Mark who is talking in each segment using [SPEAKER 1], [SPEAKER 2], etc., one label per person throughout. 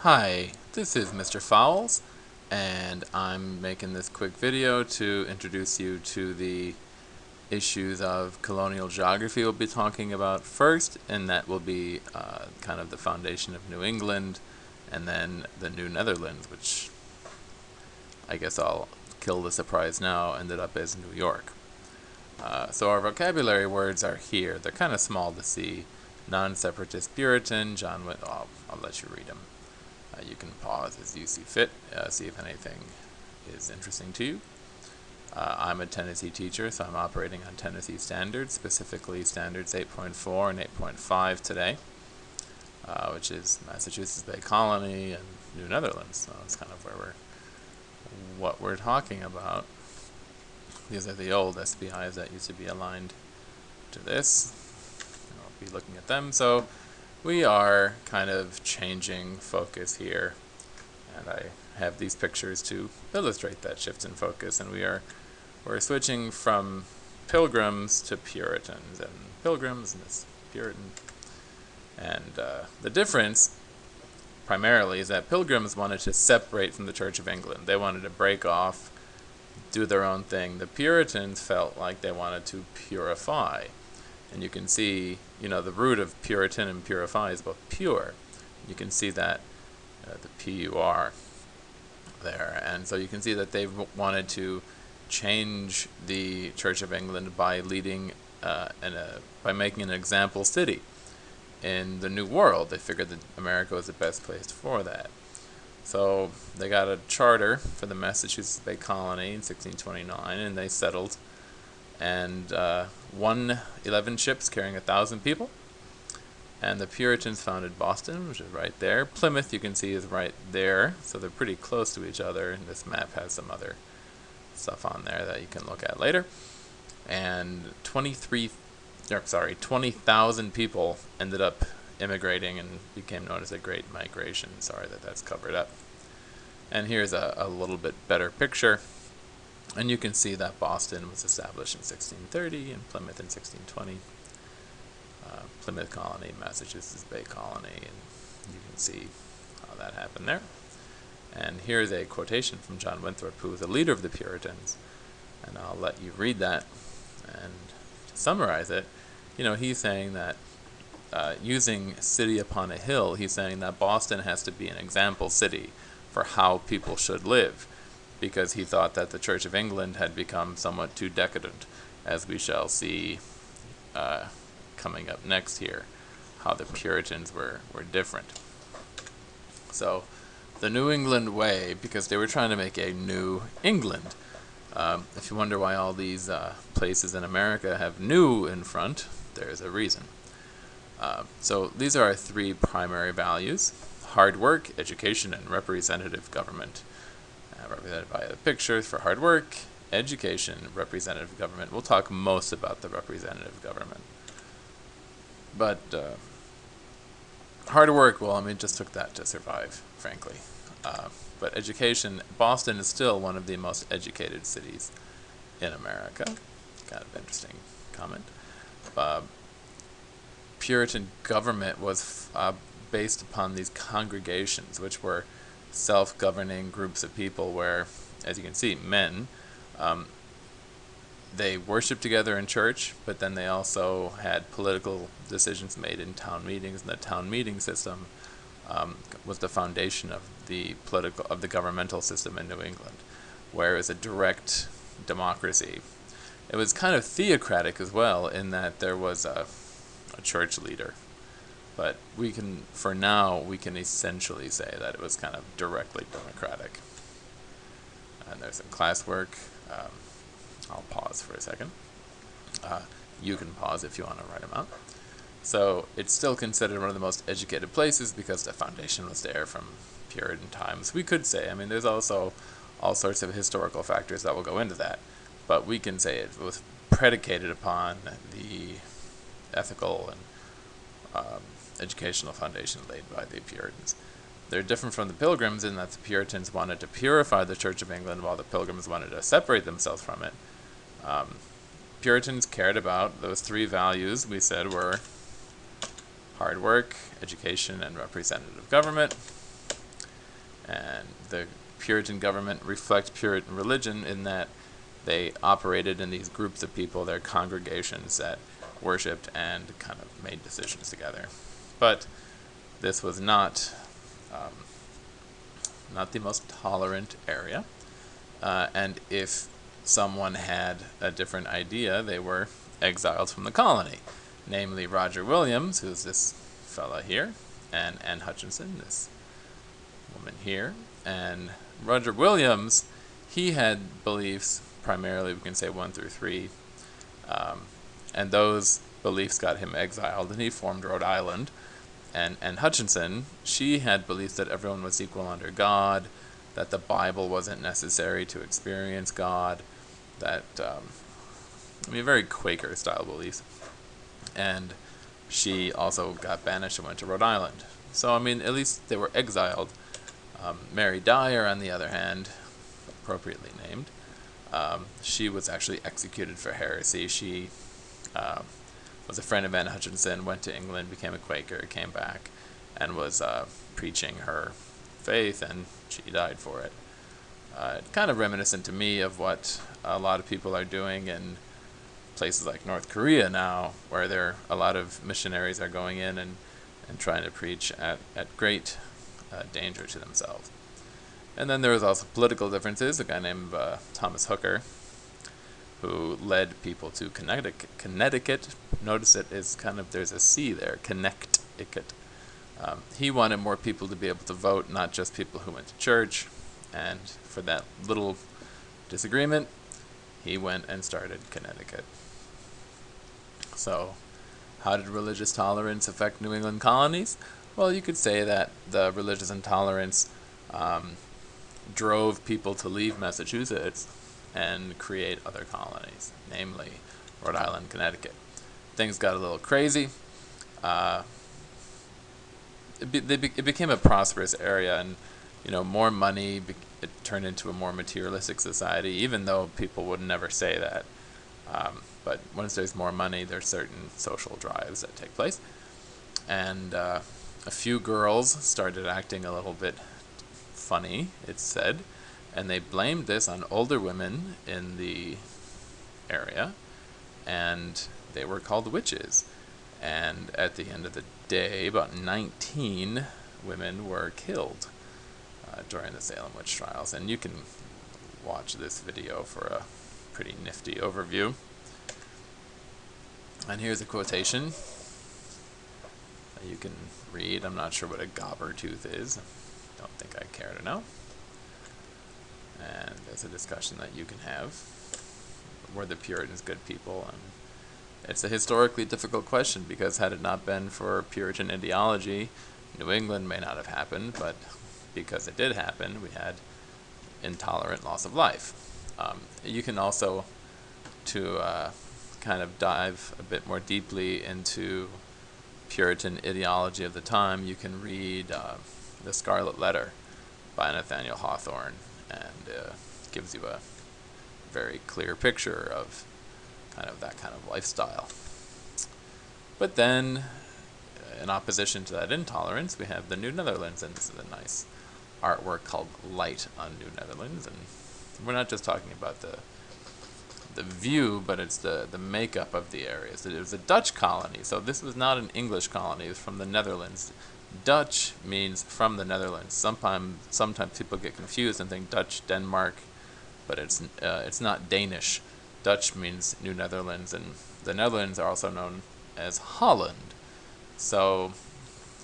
[SPEAKER 1] Hi, this is Mr. Fowles, and I'm making this quick video to introduce you to the issues of colonial geography we'll be talking about first, and that will be kind of the foundation of New England, and then the New Netherlands, which I guess I'll kill the surprise now, ended up as New York. So our vocabulary words are here. They're kind of small to see. Non-separatist Puritan, I'll let you read them. You can pause as you see fit, see if anything is interesting to you. I'm a Tennessee teacher, so I'm operating on Tennessee standards, specifically standards 8.4 and 8.5 today, which is Massachusetts Bay Colony and New Netherlands. So that's kind of what we're talking about. These are the old SBIs that used to be aligned to this. I'll be looking at them. So we are kind of changing focus here, and I have these pictures to illustrate that shift in focus, and we're switching from Pilgrims to Puritans, and Pilgrims and this Puritan. And the difference primarily is that Pilgrims wanted to separate from the Church of England. They wanted to break off, do their own thing. The Puritans felt like they wanted to purify. And you can see, the root of Puritan and purify is both pure. You can see that, the P-U-R there. And so you can see that they wanted to change the Church of England by by making an example city in the New World. They figured that America was the best place for that. So they got a charter for the Massachusetts Bay Colony in 1629, and they settled and won 11 ships carrying 1,000 people. And the Puritans founded Boston, which is right there. Plymouth, you can see, is right there, so they're pretty close to each other, and this map has some other stuff on there that you can look at later. And 20,000 people ended up immigrating and became known as the Great Migration. Sorry that that's covered up. And here's a little bit better picture. And you can see that Boston was established in 1630 and Plymouth in 1620. Plymouth Colony, Massachusetts Bay Colony, and you can see how that happened there. And here's a quotation from John Winthrop, who was the leader of the Puritans, and I'll let you read that. And to summarize it, he's saying that using city upon a hill, he's saying that Boston has to be an example city for how people should live, because he thought that the Church of England had become somewhat too decadent, as we shall see coming up next here, how the Puritans were different. So the New England way, because they were trying to make a New England. If you wonder why all these places in America have new in front, there's a reason. So these are our three primary values: hard work, education, and representative government. Represented by the pictures for hard work, education, representative government. We'll talk most about the representative government. But hard work, well, it just took that to survive, frankly. But education, Boston is still one of the most educated cities in America. Kind of interesting comment. Puritan government was based upon these congregations, which were self-governing groups of people where, as you can see, men, they worshiped together in church, but then they also had political decisions made in town meetings, and the town meeting system was the foundation of the governmental system in New England, where it was a direct democracy. It was kind of theocratic as well, in that there was a church leader. But for now, we can essentially say that it was kind of directly democratic. And there's some classwork. I'll pause for a second. You can pause if you want to write them out. So it's still considered one of the most educated places because the foundation was there from Puritan times. We could say, there's also all sorts of historical factors that will go into that. But we can say it was predicated upon the ethical and educational foundation laid by the Puritans. They're different from the Pilgrims in that the Puritans wanted to purify the Church of England, while the Pilgrims wanted to separate themselves from it. Puritans cared about those three values we said were hard work, education, and representative government. And the Puritan government reflect Puritan religion in that they operated in these groups of people, their congregations that worshipped and kind of made decisions together. But this was not the most tolerant area, and if someone had a different idea, they were exiled from the colony. Namely, Roger Williams, who's this fella here, and Anne Hutchinson, this woman here. And Roger Williams, he had beliefs, primarily we can say 1 through 3, and those beliefs got him exiled, and he formed Rhode Island. And Hutchinson, she had beliefs that everyone was equal under God, that the Bible wasn't necessary to experience God, that, very Quaker style beliefs. And she also got banished and went to Rhode Island. So, at least they were exiled. Mary Dyer, on the other hand, appropriately named, she was actually executed for heresy. She was a friend of Anne Hutchinson, went to England, became a Quaker, came back, and was preaching her faith, and she died for it. Kind of reminiscent to me of what a lot of people are doing in places like North Korea now, where a lot of missionaries are going in and trying to preach at great danger to themselves. And then there was also political differences. A guy named Thomas Hooker, who led people to Connecticut. Notice it is there's a C there, Connecticut. He wanted more people to be able to vote, not just people who went to church. And for that little disagreement, he went and started Connecticut. So, how did religious tolerance affect New England colonies? Well, you could say that the religious intolerance drove people to leave Massachusetts and create other colonies, namely Rhode Island, Connecticut. Things got a little crazy. It became a prosperous area, and more money. It turned into a more materialistic society, even though people would never say that. But once there's more money, there's certain social drives that take place. And a few girls started acting a little bit funny, it's said, and they blamed this on older women in the area, and they were called witches. And at the end of the day, about 19 women were killed during the Salem witch trials. And you can watch this video for a pretty nifty overview. And here's a quotation that you can read. I'm not sure what a gobber tooth is. Don't think I care to know. And there's a discussion that you can have. Were the Puritans good people? And it's a historically difficult question, because had it not been for Puritan ideology, New England may not have happened, but because it did happen, we had intolerant loss of life. You can also, to kind of dive a bit more deeply into Puritan ideology of the time, you can read The Scarlet Letter by Nathaniel Hawthorne, and gives you a very clear picture of that kind of lifestyle. But then, in opposition to that intolerance, we have the New Netherlands, and this is a nice artwork called Light on New Netherlands. And we're not just talking about the view, but it's the makeup of the areas. It was a Dutch colony, so this was not an English colony. It was from the Netherlands. Dutch means from the Netherlands. Sometimes people get confused and think Dutch, Denmark, but it's not Danish. Dutch means New Netherlands, and the Netherlands are also known as Holland. So,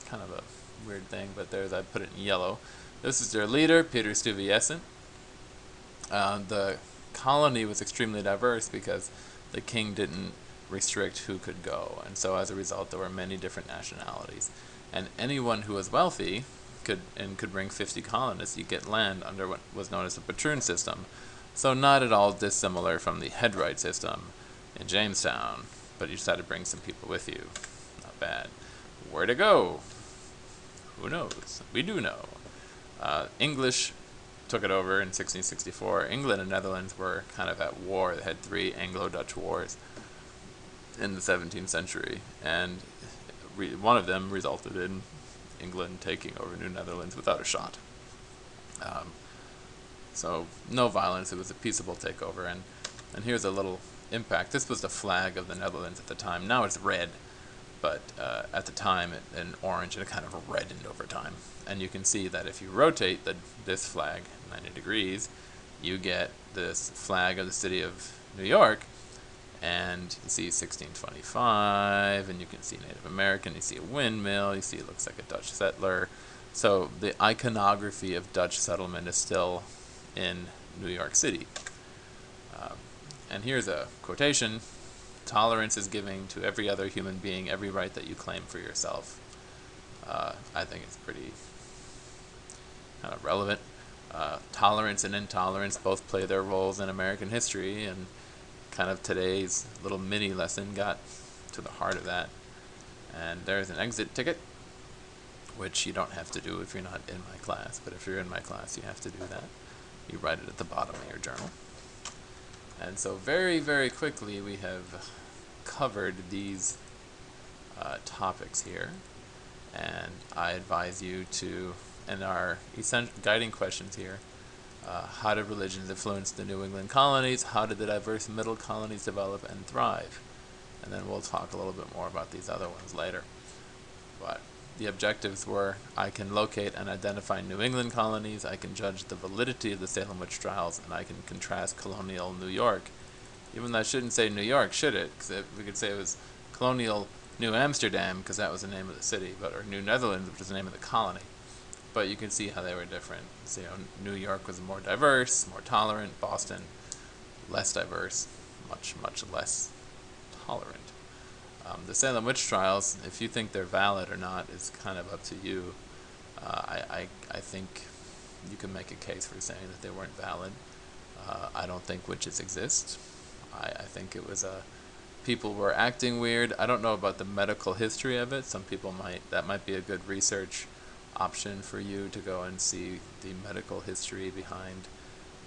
[SPEAKER 1] kind of a weird thing, but I put it in yellow. This is their leader, Peter Stuyvesant. The colony was extremely diverse because the king didn't restrict who could go, and so as a result there were many different nationalities. And anyone who was wealthy could bring 50 colonists. You get land under what was known as the patroon system. So not at all dissimilar from the headright system in Jamestown, but you just had to bring some people with you. Not bad. Where to go? Who knows? We do know. English took it over in 1664. England and Netherlands were kind of at war. They had 3 Anglo-Dutch wars in the 17th century, and one of them resulted in England taking over New Netherlands without a shot. So no violence. It was a peaceable takeover, and here's a little impact. This was the flag of the Netherlands at the time. Now it's red, but at the time in orange, and it kind of reddened over time. And you can see that if you rotate this flag 90 degrees, you get this flag of the city of New York, and you see 1625, and you can see Native American, you see a windmill, you see it looks like a Dutch settler. So the iconography of Dutch settlement is still in New York City. And here's a quotation: "Tolerance is giving to every other human being every right that you claim for yourself." I think it's pretty kind of relevant. Tolerance and intolerance both play their roles in American history, and kind of today's little mini lesson got to the heart of that. And there's an exit ticket, which you don't have to do if you're not in my class, but if you're in my class, you have to do that. You write it at the bottom of your journal. And so very, very quickly we have covered these topics here, and I advise you to, in our essential guiding questions here, how did religions influence the New England colonies? How did the diverse middle colonies develop and thrive? And then we'll talk a little bit more about these other ones later. But the objectives were: I can locate and identify New England colonies, I can judge the validity of the Salem witch trials, and I can contrast colonial New York. Even though I shouldn't say New York, should it? Because we could say it was colonial New Amsterdam, because that was the name of the city, or New Netherlands, which was the name of the colony. But you can see how they were different. So, New York was more diverse, more tolerant. Boston, less diverse, much, much less tolerant. The Salem witch trials, if you think they're valid or not, is kind of up to you. I think you can make a case for saying that they weren't valid. I don't think witches exist. I think it was people were acting weird. I don't know about the medical history of it. Some people that might be a good research option for you to go and see the medical history behind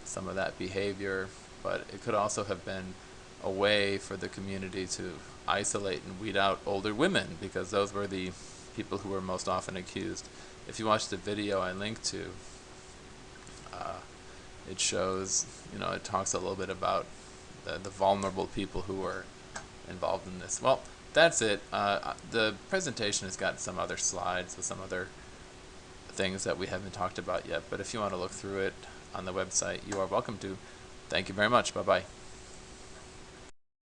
[SPEAKER 1] some of that behavior. But it could also have been a way for the community to isolate and weed out older women, because those were the people who were most often accused. If you watch the video I linked to, it shows, it talks a little bit about the vulnerable people who were involved in this. Well, that's it. The presentation has got some other slides with some other things that we haven't talked about yet, but if you want to look through it on the website, you are welcome to. Thank you very much. Bye-bye.